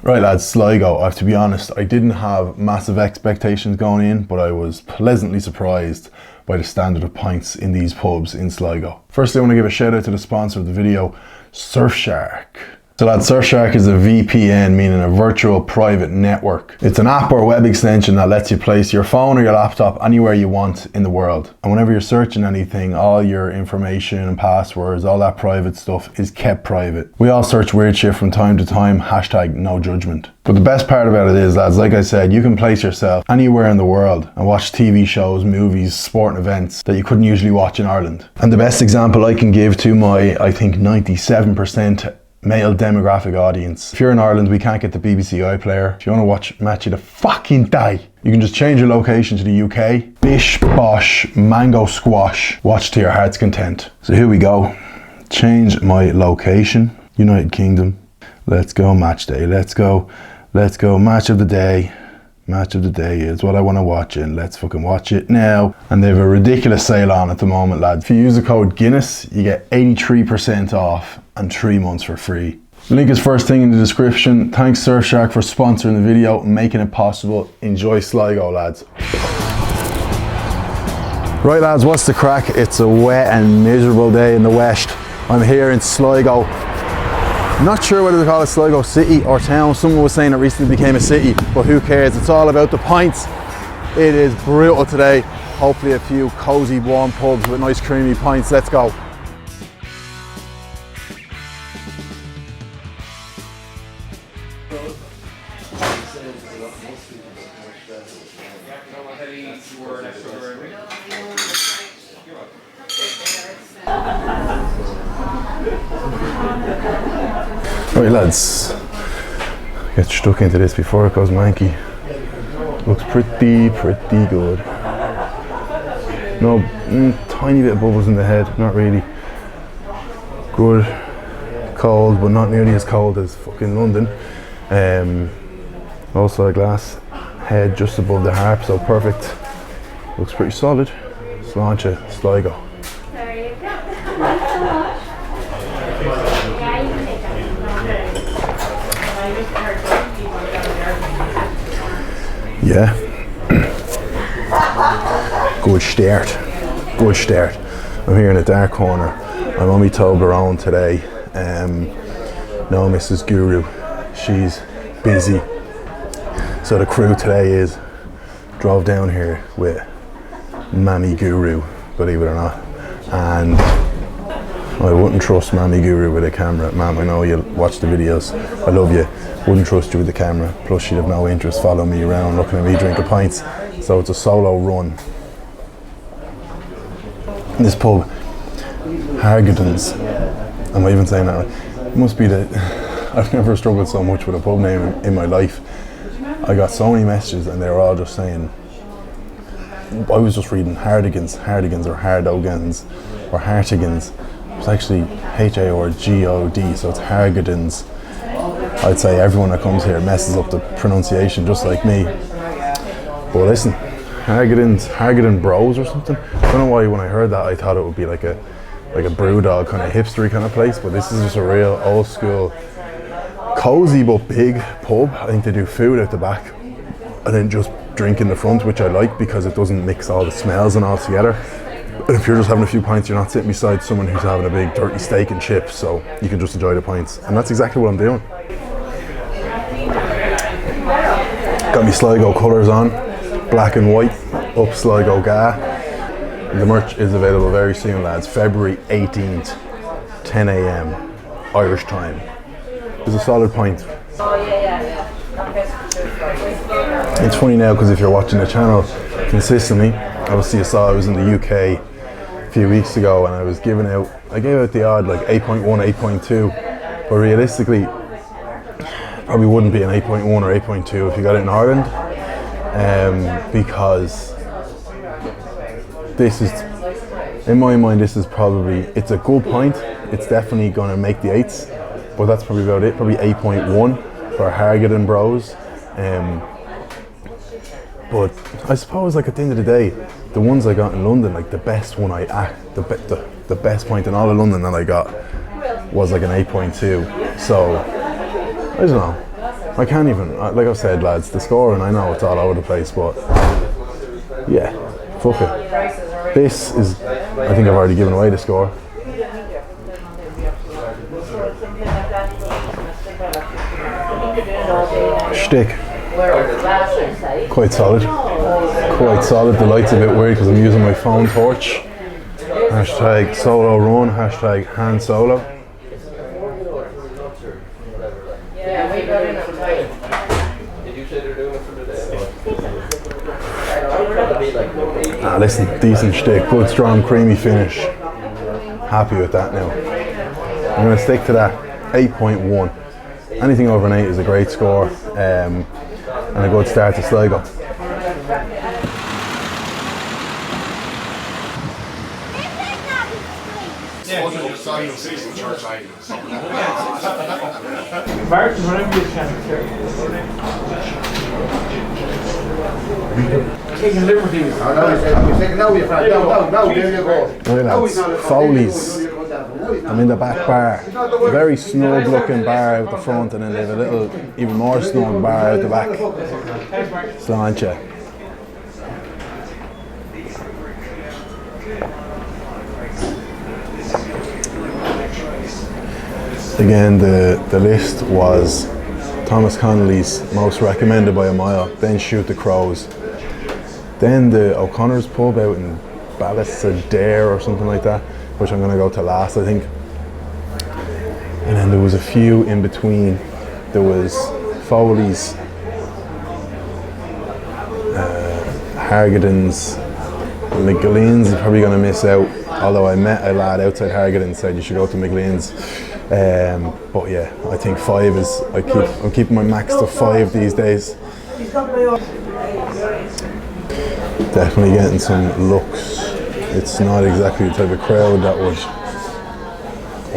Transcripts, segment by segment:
Right lads, Sligo. I have to be honest, I didn't have massive expectations going in, but I was pleasantly surprised by the standard of pints in these pubs in Sligo. Firstly, I want to give a shout out to the sponsor of the video, Surfshark. So that Surfshark is a VPN, meaning a virtual private network. It's an app or web extension that lets you place your phone or your laptop anywhere you want in the world. And whenever you're searching anything, all your information and passwords, all that private stuff is kept private. We all search weird shit from time to time, hashtag no judgment. But the best part about it is, lads, like I said, you can place yourself anywhere in the world and watch TV shows, movies, sporting events that you couldn't usually watch in Ireland. And the best example I can give to my, I think 97% male demographic audience. If you're in Ireland, we can't get the BBC iPlayer. If you want to watch Match of the fucking Day, you can just change your location to the UK. Bish, bosh, mango squash. Watch to your heart's content. So here we go. Change my location. United Kingdom. Let's go match day. Let's go match of the day. Match of the day is what I want to watch in. Let's fucking watch it now. And they have a ridiculous sale on at the moment, lads. If you use the code Guinness, you get 83% off and 3 months for free. Link is first thing in the description. Thanks Surfshark for sponsoring the video and making it possible. Enjoy Sligo, lads. Right lads, what's the crack? It's a wet and miserable day in the west. I'm here in Sligo. Not sure whether to call it Sligo city or town. Someone was saying it recently became a city, but who cares? It's all about the pints. It is brutal today. Hopefully a few cozy warm pubs with nice creamy pints. Let's go. Right lads, get stuck into this before it goes manky. Looks pretty good. No, tiny bit of bubbles in the head, not really. Good, cold, but not nearly as cold as fucking London. Also a glass head just above the harp, so perfect. Looks pretty solid. Sláinte, Sligo. There you go. Thanks so much. Yeah, you can take that. Yeah. Good start. Good start. I'm here in a dark corner. I'm on my Toblerone today. No Mrs. Guru. She's busy. So the crew today drove down here with Mammy Guru, believe it or not. And I wouldn't trust Mammy Guru with a camera. Ma'am, I know you watch the videos. I love you. Wouldn't trust you with the camera. Plus she'd have no interest following me around, looking at me drinking pints. So it's a solo run. This pub, Harrigan's. Am I even saying that right? It must be I've never struggled so much with a pub name in my life. I got so many messages and they were all just saying, I was just reading Harrigan's or Hardogans or Hartigans. It's actually H-A-R-G-O-D, so it's Harrigan's. I'd say everyone that comes here messes up the pronunciation just like me. But listen, Harrigan Bros or something. I don't know why when I heard that I thought it would be like a brewdog kind of hipstery kind of place, but this is just a real old school, cozy but big pub. I think they do food out the back and then just drink in the front, which I like because it doesn't mix all the smells and all together. And if you're just having a few pints, you're not sitting beside someone who's having a big dirty steak and chips, so you can just enjoy the pints. And that's exactly what I'm doing. Got me Sligo colours on, black and white, up Sligo Ga. The merch is available very soon, lads. February 18th, 10 a.m. Irish time. It's a solid pint. It's funny now because if you're watching the channel consistently, obviously you saw I was in the UK a few weeks ago and I gave out the odd like 8.1, 8.2, but realistically probably wouldn't be an 8.1 or 8.2 if you got it in Ireland, because this is, in my mind, it's a good pint. It's definitely going to make the 8s, but that's probably about it. Probably 8.1 for Harrigan Bros. But I suppose, like, at the end of the day, the ones I got in London, like the best pint in all of London that I got was like an 8.2. So I don't know. I can't even, like I said lads, the scoring, I know it's all over the place, but yeah, fuck it. This is, I think I've already given away the score. Shtick. Quite solid. Quite solid. The light's a bit weird because I'm using my phone torch. Hashtag solo run, hashtag hand solo. Listen, decent shtick, good strong creamy finish. Happy with that now. I'm going to stick to that 8.1. Anything over an 8 is a great score and a good start to Sligo. Martin, whenever you can. Taking liberties. Look at that, Foley's. I'm in the back bar. A very snug looking bar out the front, and then they have a little, even more snug bar out the back. Sláinte. Again, the list was Thomas Connolly's most recommended by a mile, then Shoot the Crows, then the O'Connor's pub out in Ballissadare or something like that, which I'm going to go to last, I think. And then there was a few in between. There was Foley's, Harrigan's, McGlean's. You're probably going to miss out. Although I met a lad outside Harrigan and said you should go to McGlean's. But yeah, I think 5 is. I'm keeping my max to 5 these days. Definitely getting some looks. It's not exactly the type of crowd that would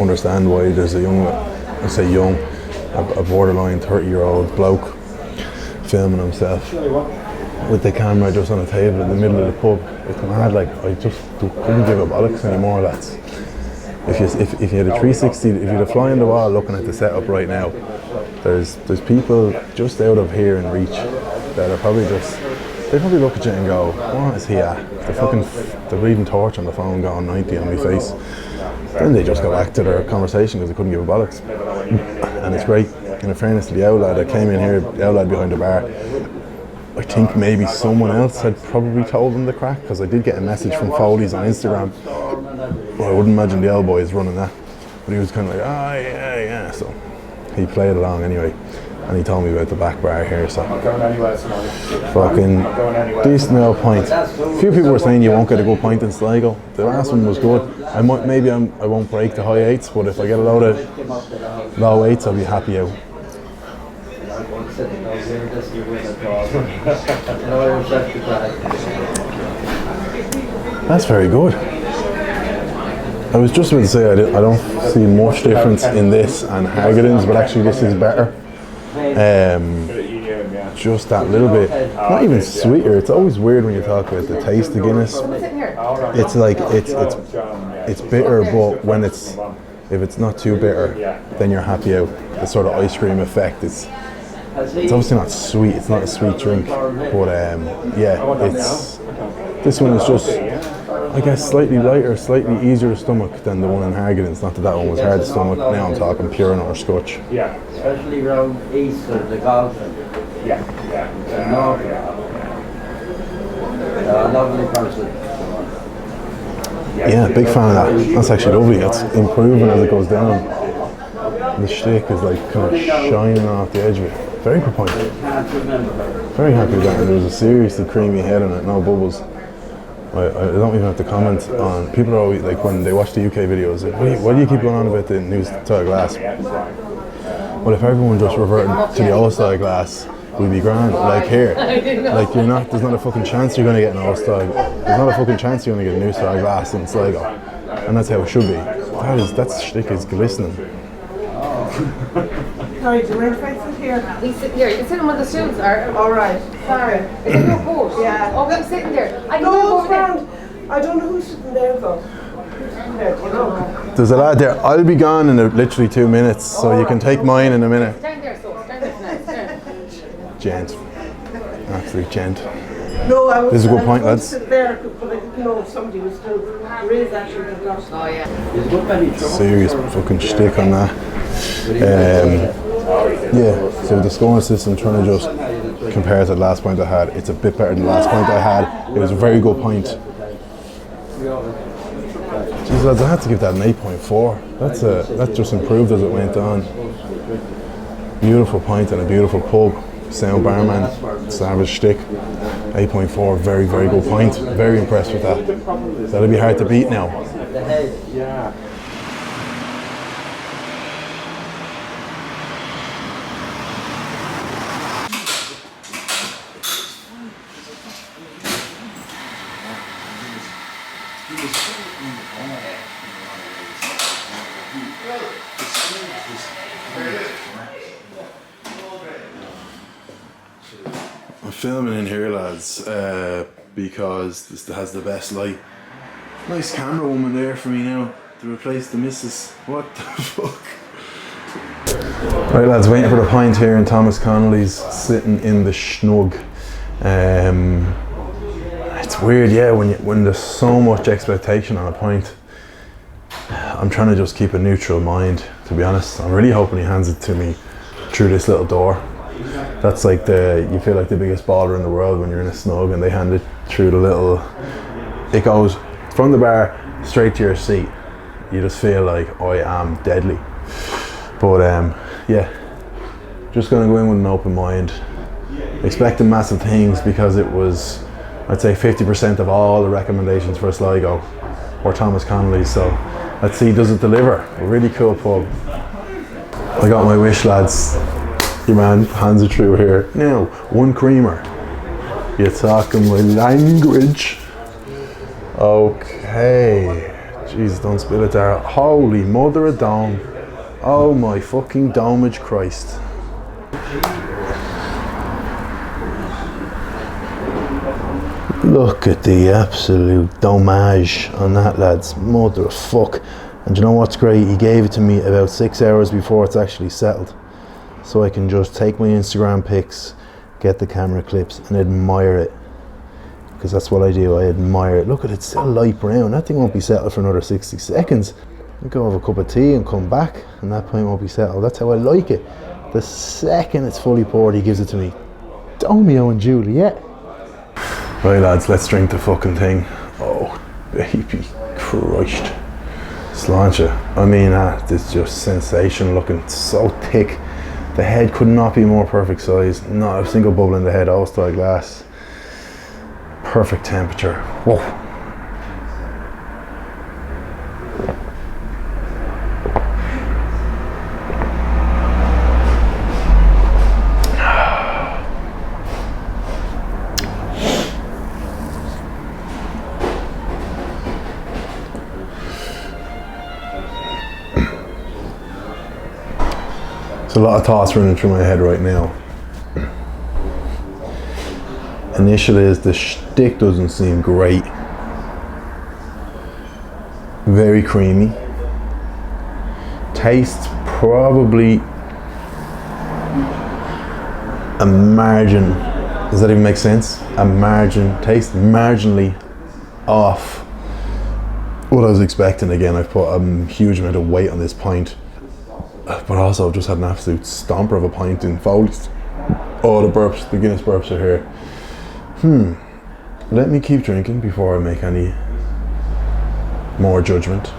understand why there's a young, I say young, a borderline 30-year-old bloke filming himself with the camera just on a table in the middle of the pub. It's mad, like, I just couldn't give a bollocks anymore, lads. If you had a 360, if you had a fly on the wall looking at the setup right now, there's people just out of here in reach that are probably just, they probably look at you and go, what is he at? The reading torch on the phone going 90 on my face. Then they just go back to their conversation because they couldn't give a bollocks. And it's great. In fairness to the outlet, I came in here, the outlet behind the bar. I think maybe someone else had probably told them the crack, because I did get a message from Foley's on Instagram. Well, I wouldn't imagine the old boy is running that. But he was kind of like, oh yeah. So he played along anyway. And he told me about the back bar here, so fucking decent old pint. A few people were saying you won't get a good pint in Sligo. The last one was good. I won't break the high 8s, but if I get a load of low 8s, I'll be happy out. That's very good. I was just about to say I don't see much difference in this and Harrigan's, but actually this is better. Just that little bit, not even sweeter. It's always weird when you talk about the taste of Guinness. It's like it's bitter, but if it's not too bitter, then you're happy out. The sort of ice cream effect. It's obviously not sweet. It's not a sweet drink, but this one is just, I guess, slightly lighter, slightly easier to stomach than the one in Harrigan. It's not that one was hard to stomach. Now I'm talking pure or scotch. Yeah, especially around Easter, the golfing. Lovely person. Yeah, big fan of that. That's actually lovely. It's improving as it goes down. The shtick is like kind of shining off the edge of it. Very good point. Very happy with that. And there was a seriously creamy head on it, no bubbles. I don't even have to comment on. People are always like, when they watch the UK videos, like, why do you keep going on about the new style glass? Well, if everyone just reverted to the old style glass, we'd be grand. Like here, like there's not a fucking chance you're going to get an old style. There's not a fucking chance you're going to get a new style glass in Sligo, and that's how it should be. That shtick is glistening. Sorry, do you mind if I sit here? He's sitting there. You can sit him on the stools, or All right, sorry. is it your coat? Yeah. Oh, I'm sitting there. I can No, go it's over there. grand. I don't know who's sitting there though. There, do you know? There's a lad there. I'll be gone in literally 2 minutes, so you can take mine in a minute. Stand there, so stand there. Gent. Absolute gent. No, I was. This is a good I point, was lads. going to sit there, but I didn't know if somebody was still. There is actually a lot. Oh yeah. There's good belly trouble. Serious fucking shtick on that. Yeah, so the scoring system, trying to just compare to the last point I had, it's a bit better than the last point I had. It was a very good point. Jeez lads, I had to give that an 8.4. That just improved as it went on. Beautiful point and a beautiful pub. Sound barman, savage shtick. 8.4, very, very good point. Very impressed with that. That'll be hard to beat now. The head, yeah. I'm filming in here, lads, because this has the best light. Nice camera woman there for me now to replace the missus. What the fuck? Right lads, waiting for the pint here in Thomas Connolly's, sitting in the snug. It's weird, yeah, when there's so much expectation on a pint. I'm trying to just keep a neutral mind, to be honest. I'm really hoping he hands it to me through this little door. That's like you feel like the biggest baller in the world when you're in a snug and they hand it through the little, it goes from the bar straight to your seat. You just feel like I am deadly. But yeah, just gonna go in with an open mind, expecting massive things, because it was, I'd say 50% of all the recommendations for Sligo or Thomas Connolly, so let's see, does it deliver? A really cool pub. I got my wish, lads. Your man hands it through here. Now, one creamer. You're talking my language. Okay. Jesus, don't spill it there. Holy mother of dome. Oh my fucking domage Christ. Look at the absolute domage on that, lads. Mother of fuck. And you know what's great? He gave it to me about 6 hours before it's actually settled. So I can just take my Instagram pics, get the camera clips and admire it. Because that's what I do, I admire it. Look at it, it's still light brown. That thing won't be settled for another 60 seconds. I'll go have a cup of tea and come back and that point won't be settled. That's how I like it. The second it's fully poured, he gives it to me. Romeo and Juliet. Right lads, let's drink the fucking thing. Oh, baby Christ. Sláinte. I mean, it's just sensational looking, so thick. The head could not be more perfect size. Not a single bubble in the head, all style glass. Perfect temperature. Whoa. There's a lot of thoughts running through my head right now. Initially, is the shtick doesn't seem great. Very creamy. Tastes probably a margin. Does that even make sense? A margin. Tastes marginally off what I was expecting. Again, I've put a huge amount of weight on this pint. But also I've just had an absolute stomper of a pint in Foley's. Oh, the burps, the Guinness burps are here. Let me keep drinking before I make any more judgment.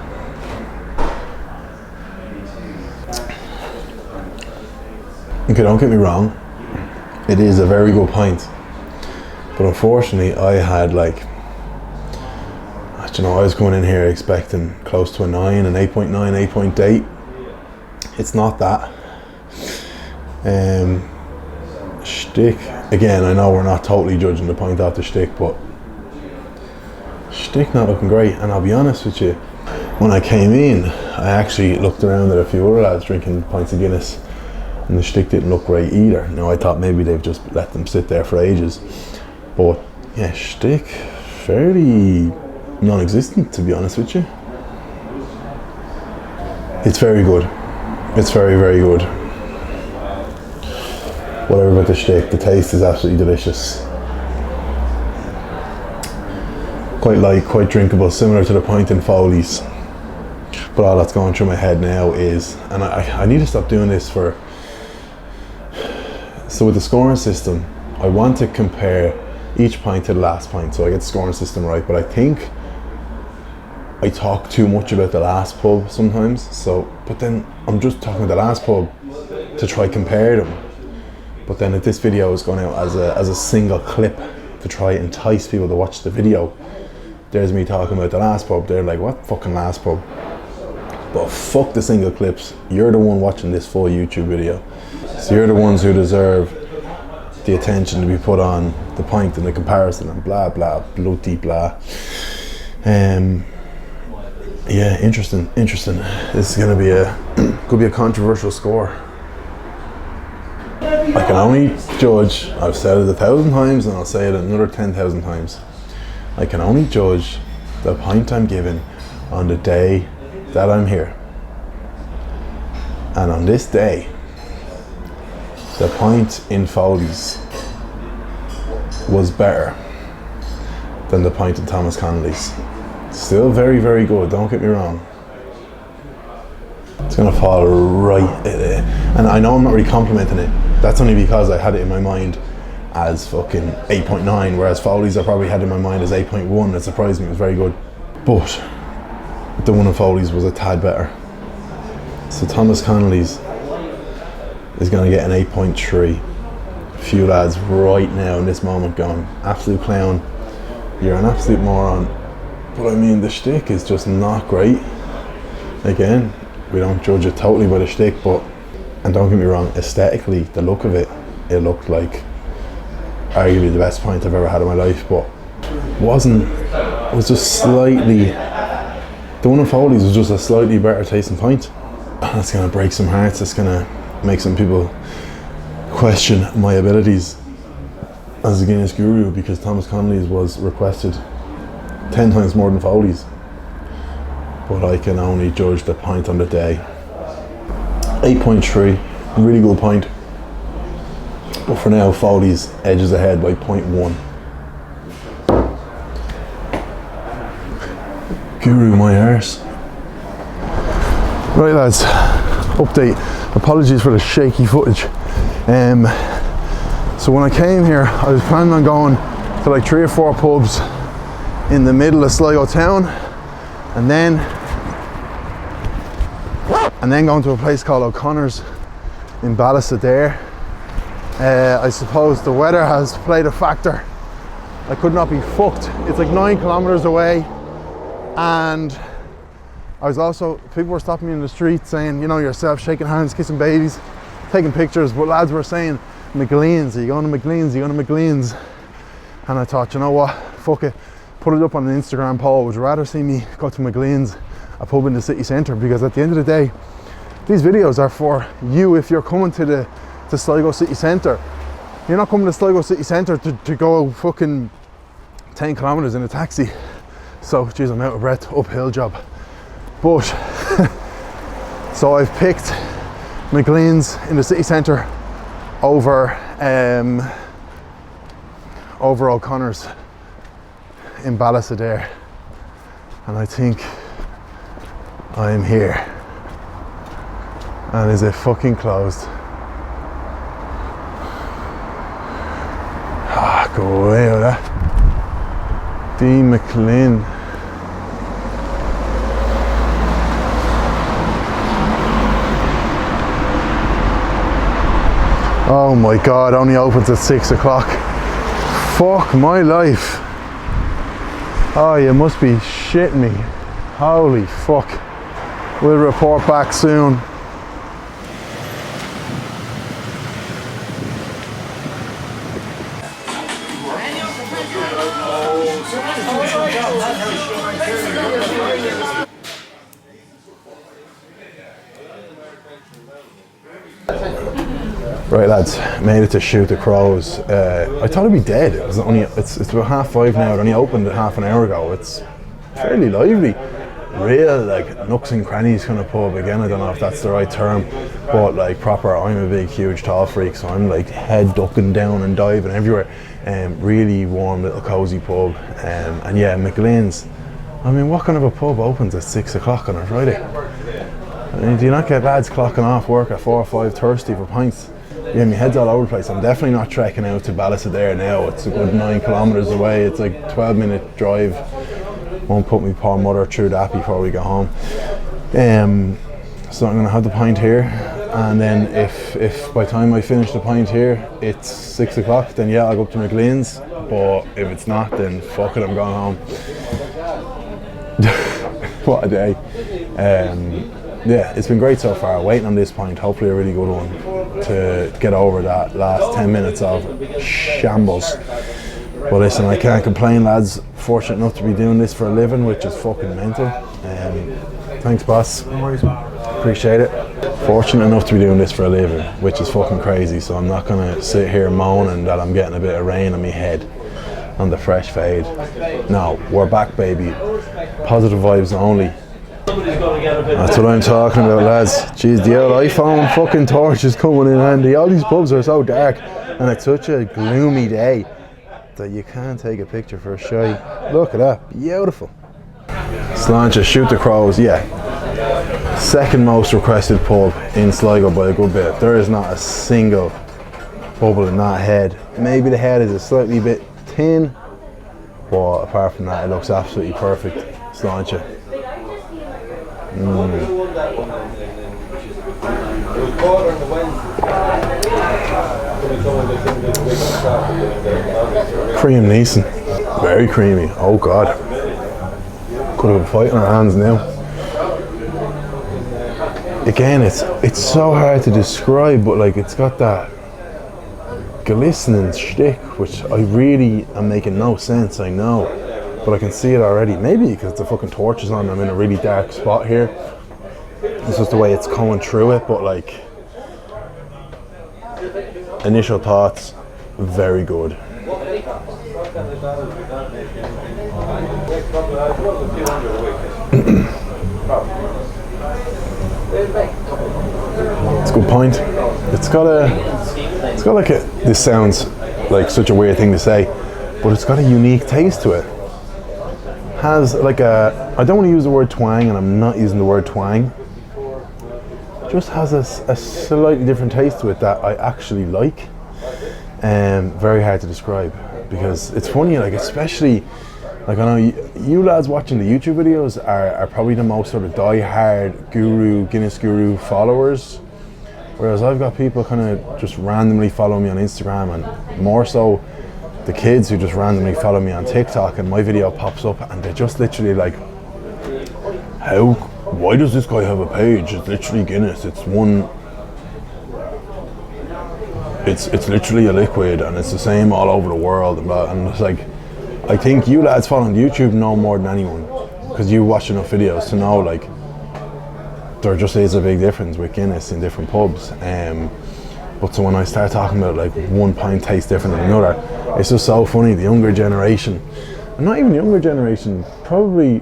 Okay, don't get me wrong. It is a very good pint. But unfortunately, I had like, you know, I was going in here expecting close to a 9, an 8.9, 8.8. It's not that. Shtick, again, I know we're not totally judging the pint off the shtick, but shtick not looking great. And I'll be honest with you, when I came in, I actually looked around at a few other lads drinking pints of Guinness and the shtick didn't look great either. Now I thought maybe they've just let them sit there for ages, but yeah, shtick fairly non-existent, to be honest with you. It's very good. It's very, very good. whatever about the shtick, the taste is absolutely delicious. Quite light, quite drinkable, similar to the Pint and Foley's. But all that's going through my head now is, and I need to stop doing this for, so with the scoring system, I want to compare each pint to the last pint, so I get the scoring system right, but I think I talk too much about the last pub sometimes, so, but then I'm just talking about the last pub to try compare them. But then if this video is going out as a single clip to try and entice people to watch the video, there's me talking about the last pub, they're like, what fucking last pub? But fuck the single clips, you're the one watching this full YouTube video. So you're the ones who deserve the attention to be put on the pint and the comparison and blah blah bloody blah. Yeah, interesting. This is gonna be could be a controversial score. I can only judge, I've said it 1,000 times and I'll say it another 10,000 times. I can only judge the pint I'm given on the day that I'm here. And on this day, the pint in Foley's was better than the pint in Thomas Connolly's. Still very, very good, don't get me wrong. It's gonna fall right, and I know I'm not really complimenting it. That's only because I had it in my mind as fucking 8.9, whereas Foley's I probably had in my mind as 8.1. It surprised me, it was very good. But the one in Foley's was a tad better. So Thomas Connolly's is gonna get an 8.3. A few lads right now in this moment going, absolute clown, you're an absolute moron. But I mean, the shtick is just not great. Again, we don't judge it totally by the shtick, but, and don't get me wrong, aesthetically, the look of it, it looked like arguably the best pint I've ever had in my life, but it was just slightly, the one in Foley's was just a slightly better tasting pint. That's gonna break some hearts, that's gonna make some people question my abilities as a Guinness guru, because Thomas Connolly's was requested 10 times more than Foley's. But I can only judge the pint on the day. 8.3, really good pint. But for now, Foley's edges ahead by 0.1. Guru my arse. Right lads, update. Apologies for the shaky footage. So when I came here, I was planning on going to like 3 or 4 pubs in the middle of Sligo town, and then going to a place called O'Connor's in Ballysadare. I suppose the weather has played a factor. I could not be fucked. It's like 9 kilometers away, and I was also, people were stopping me in the street saying, you know yourself, shaking hands, kissing babies, taking pictures, but lads were saying, McLean's, are you going to McLean's, are you going to McLean's? And I thought, you know what, fuck it, put it up on an Instagram poll. Would you rather see me go to McLean's, a pub in the city centre? Because at the end of the day, these videos are for you if you're coming to Sligo city centre. You're not coming to Sligo city centre to go fucking 10 kilometres in a taxi. So, geez, I'm out of breath, uphill job. But, so I've picked McLean's in the city centre over O'Connor's in Ballysadare, and I think I'm here. And is it fucking closed? Ah, go away with that. Dean McLean. Oh my god, only opens at 6 o'clock. Fuck my life. Oh, you must be shitting me. Holy fuck. We'll report back soon. Right lads, made it to Shoot the Crows. I thought it'd be dead. It's about 5:30 now. It only opened half an hour ago. It's fairly lively. real like nooks and crannies kind of pub. Again, I don't know if that's the right term, but like proper, I'm a big huge tall freak, so I'm like head ducking down and diving everywhere. Really warm little cozy pub. And yeah, McLean's, I mean, what kind of a pub opens at 6 o'clock on a Friday? I mean, do you not get lads clocking off work at 4 or 5 thirsty for pints? Yeah, my head's all over the place. I'm definitely not trekking out to Ballysadare now. It's a good 9 kilometres away. It's like 12-minute drive. Won't put my poor mother through that before we go home. So I'm going to have the pint here, and then if by the time I finish the pint here it's 6 o'clock, then yeah, I'll go up to McLean's. But if it's not, then fuck it, I'm going home. What a day. Yeah, it's been great so far. Waiting on this pint, hopefully a really good one to get over that last 10 minutes of shambles. But listen, I can't complain, lads. Fortunate enough to be doing this for a living, which is fucking mental. Thanks, boss. No worries, man. Appreciate it. Fortunate enough to be doing this for a living, which is fucking crazy. So I'm not gonna sit here moaning that I'm getting a bit of rain on my head on the fresh fade. No, we're back, baby. Positive vibes only. That's what I'm talking about, lads. Jeez, the old iPhone fucking torch is coming in handy. All these pubs are so dark, and it's such a gloomy day that you can't take a picture for a shy. Look at that, beautiful. Sláinte, shoot the crows, yeah. Second most requested pub in Sligo by a good bit. There is not a single bubble in that head. Maybe the head is a slightly bit thin, but apart from that, it looks absolutely perfect. Sláinte. Cream Neeson, very creamy. Oh god, could have been fighting our hands now. Again, it's so hard to describe, but like it's got that glistening shtick, which I really am making no sense, I know, but I can see it already. Maybe because the fucking torch is on, I'm in a really dark spot here. It's just the way it's coming through it, but like, initial thoughts, very good. It's a good pint. It's got like a, this sounds like such a weird thing to say, but it's got a unique taste to it. Has like a, I don't want to use the word twang, and I'm not using the word twang. Just has a slightly different taste to it that I actually like. Very hard to describe, because it's funny, like especially, like I know you lads watching the YouTube videos are probably the most sort of die-hard Guinness guru followers, whereas I've got people kind of just randomly follow me on Instagram, and more so the kids who just randomly follow me on TikTok, and my video pops up and they're just literally like, why does this guy have a page? It's literally Guinness. It's literally a liquid, and it's the same all over the world. And it's like, I think you lads following YouTube know more than anyone, because you watch enough videos to know like there just is a big difference with Guinness in different pubs. But so when I start talking about like one pint tastes different than another, it's just so funny. The younger generation, and not even the younger generation, probably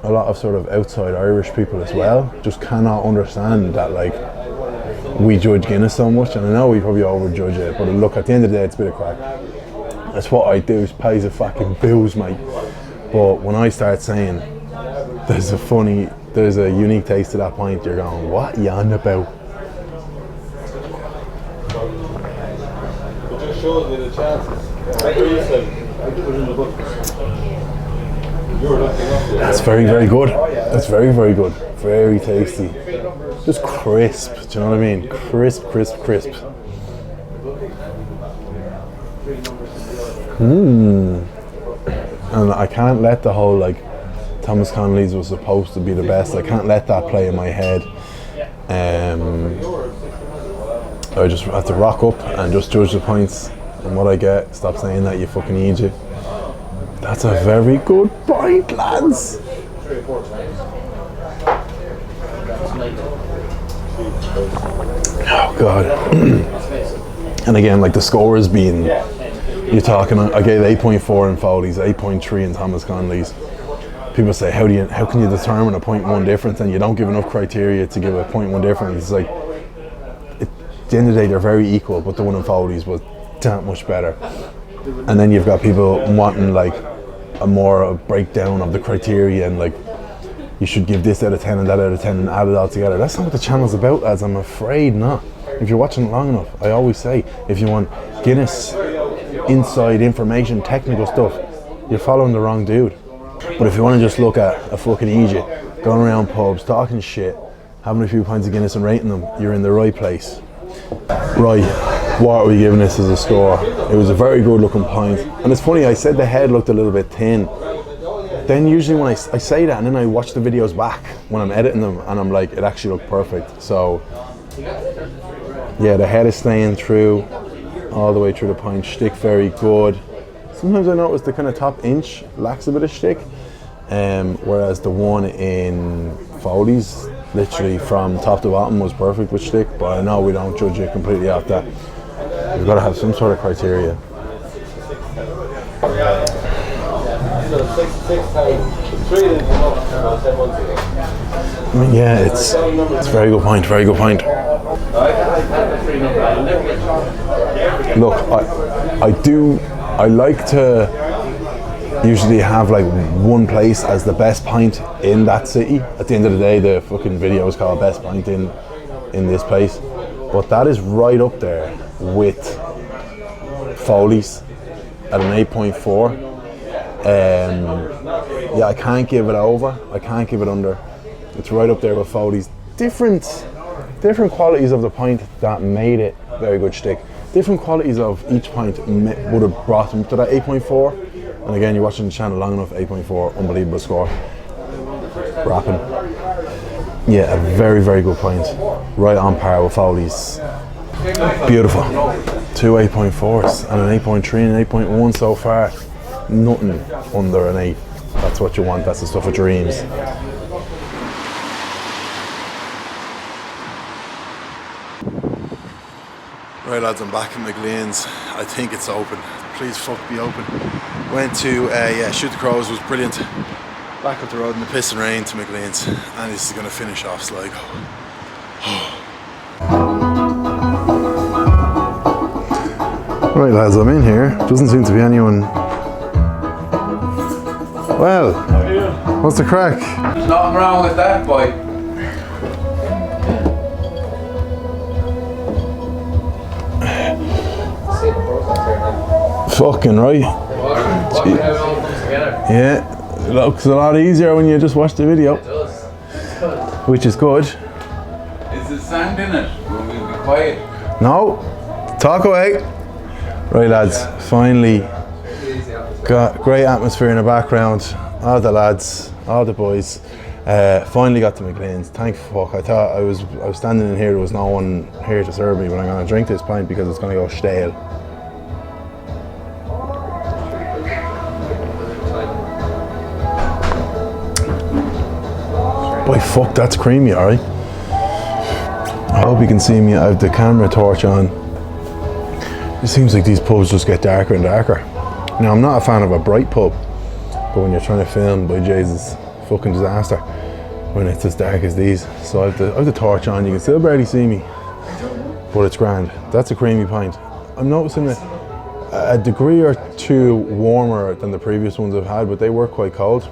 a lot of sort of outside Irish people as well, just cannot understand that like we judge Guinness so much. And I know we probably overjudge it, but look, at the end of the day, it's a bit of crack. That's what I do, is pays the fucking bills, mate. But when I start saying there's a unique taste to that pint, you're going, what you on about? It just shows me the chances. Like you said, I do it in the book. That's very, very good. That's very, very good. Very tasty. Just crisp, do you know what I mean? Crisp, crisp, crisp. And I can't let the whole like Thomas Connolly's was supposed to be the best, I can't let that play in my head. I just have to rock up and just judge the points and what I get. Stop saying that, you fucking idiot. That's a very good point, lads. Oh god. And again, like the score has been, you're talking, I gave 8.4 in Foley's, 8.3 in Thomas Connolly's. People people say, how can you determine a 0.1 difference, and you don't give enough criteria to give a 0.1 difference? It's like, at the end of the day, they're very equal, but the one in Foley's was that much better. And then you've got people wanting like a breakdown of the criteria, and like, you should give this out of 10 and that out of 10 and add it all together. That's not what the channel's about, lads. I'm afraid not. If you're watching it long enough, I always say, if you want Guinness, inside information, technical stuff, you're following the wrong dude. But if you want to just look at a fucking Egypt, going around pubs, talking shit, having a few pints of Guinness and rating them, you're in the right place. Right, what are we giving this as a score? It was a very good looking pint. And it's funny, I said the head looked a little bit thin. Then usually when I say that, and then I watch the videos back when I'm editing them, and I'm like, it actually looked perfect. So yeah, the head is staying through all the way through the pint. Shtick very good. Sometimes I notice the kind of top inch lacks a bit of shtick, whereas the one in Foley's, literally from top to bottom, was perfect with shtick. But I know we don't judge it completely off that. You've got to have some sort of criteria. I mean, yeah, it's a very good point, very good point. Look, I like to usually have like one place as the best pint in that city. At the end of the day, the fucking video is called best pint in this place. But that is right up there with Foley's at an 8.4. Yeah, I can't give it over. I can't give it under. It's right up there with Foley's. Different qualities of the pint that made it very good shtick. Different qualities of each pint would have brought them to that 8.4. And again, you're watching the channel long enough, 8.4, unbelievable score. Wrapping. Yeah, a very, very good pint. Right on par with Foley's. Beautiful. 2 8.4s and an 8.3 and an 8.1 so far. Nothing under an 8. That's what you want, that's the stuff of dreams. Right lads, I'm back in McLean's. I think it's open. Please fuck be open. Went to, Shoot the Crows, was brilliant. Back up the road in the piss and rain to McLean's. And this is going to finish off Sligo. Right lads, I'm in here. Doesn't seem to be anyone. Well, what's the crack? There's nothing wrong with that, boy. Fucking right. Yeah, it looks a lot easier when you just watch the video. It does. Which is good. Is there sound in it? Will we be quiet? No, talk away. Right lads, finally got great atmosphere in the background. All the lads, all the boys. Finally got to McLean's. Thank fuck. I thought I was standing in here, there was no one here to serve me, but I'm gonna drink this pint because it's gonna go stale. Boy, fuck, that's creamy, alright. I hope you can see me. I have the camera torch on. It seems like these pubs just get darker and darker. Now, I'm not a fan of a bright pub, but when you're trying to film, by Jesus, fucking disaster when it's as dark as these. So I have the torch on. You can still barely see me, but it's grand. That's a creamy pint. I'm noticing a degree or two warmer than the previous ones I've had, but they were quite cold.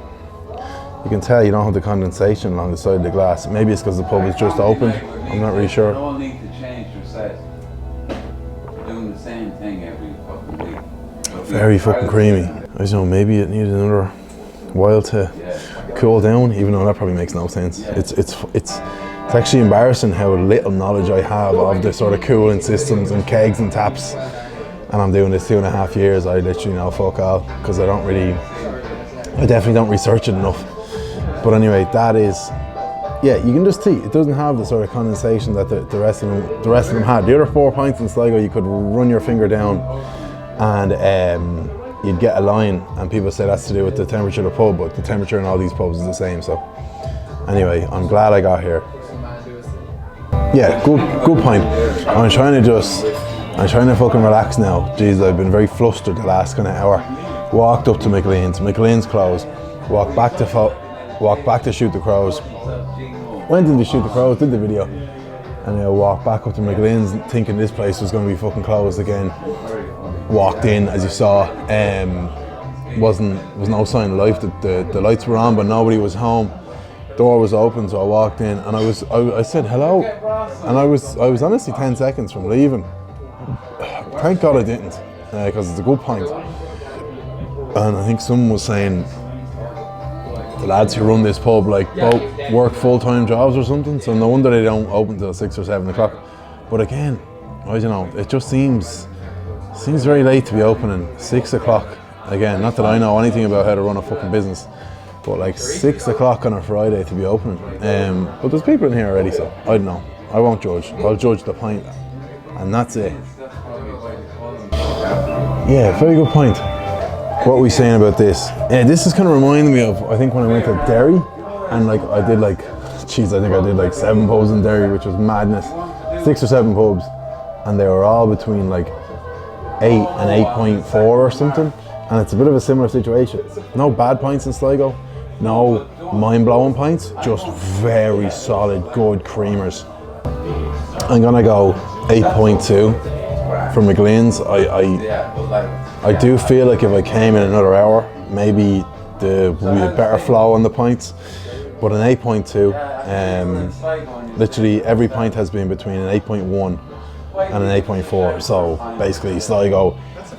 You can tell you don't have the condensation along the side of the glass. Maybe it's because the pub is just opened. I'm not really sure. You don't need to change your set. Doing the same thing every fucking week. Very fucking creamy. I don't know, maybe it needed another while to cool down, even though that probably makes no sense. It's actually embarrassing how little knowledge I have of the sort of cooling systems and kegs and taps. And I'm doing this 2.5 years. I literally know fuck all because I definitely don't research it enough. But anyway, that is, yeah, you can just see it doesn't have the sort of condensation that the rest of them had. The other 4 pints in Sligo, you could run your finger down and you'd get a line, and people say that's to do with the temperature of the pub, but the temperature in all these pubs is the same. So anyway, I'm glad I got here. Yeah, good pint. I'm trying to fucking relax now. Jeez, I've been very flustered the last kind of hour. Walked up to McLean's closed. walked back to Shoot the Crows. Went in to Shoot the Crows, did the video, and I walked back up to McGlynn's thinking this place was going to be fucking closed again. Walked in, as you saw, was no sign of life. The lights were on, but nobody was home. Door was open, so I walked in, and I said hello, and I was honestly 10 seconds from leaving. Thank God I didn't, because it's a good pint. And I think someone was saying the lads who run this pub like both work full-time jobs or something, so no wonder they don't open till 6 or 7 o'clock. But again, I don't know, it just seems very late to be opening 6 o'clock. Again, not that I know anything about how to run a fucking business, but like 6 o'clock on a Friday to be opening. But there's people in here already, so I don't know. I won't judge. I'll judge the pint, and that's it. Yeah, very good pint. What are we saying about this? Yeah, this is kind of reminding me of, I think when I went to Derry, and like I did like 7 pubs in Derry, which was madness. 6 or 7 pubs, and they were all between like 8 and 8.4 or something. And it's a bit of a similar situation. No bad pints in Sligo, no mind-blowing pints, just very solid, good creamers. I'm gonna go 8.2 for McGlynn's. I do feel like if I came in another hour, maybe there would be a better flow on the pints. But an 8.2, literally every pint has been between an 8.1 and an 8.4. So basically Sligo,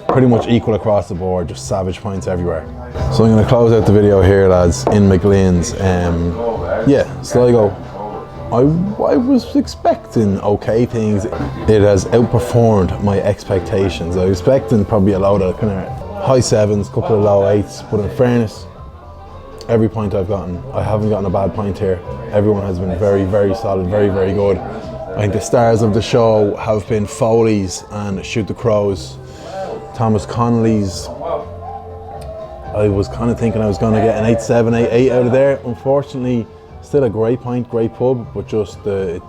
pretty much equal across the board, just savage pints everywhere. So I'm going to close out the video here, lads, in McGlynn's. Yeah, Sligo, I was expecting okay things. It has outperformed my expectations. I was expecting probably a load of kind of high 7s, couple of low 8s, but in fairness, every pint I've gotten, I haven't gotten a bad pint here. Everyone has been very, very solid, very, very good. I think the stars of the show have been Foley's and Shoot the Crows. Thomas Connolly's, I was kind of thinking I was going to get an 8.7, 8.8 out of there. Unfortunately, still a great pint, great pub, but just it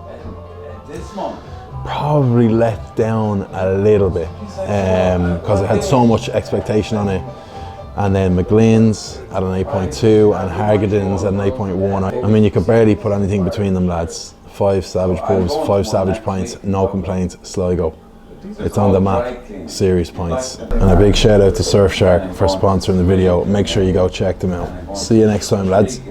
probably let down a little bit because I had so much expectation on it. And then McGlynn's at an 8.2 and Harrigan's at an 8.1. I mean, you could barely put anything between them, lads. 5 savage pubs, 5 savage pints, no complaints, Sligo. It's on the map, serious pints. And a big shout out to Surfshark for sponsoring the video. Make sure you go check them out. See you next time, lads.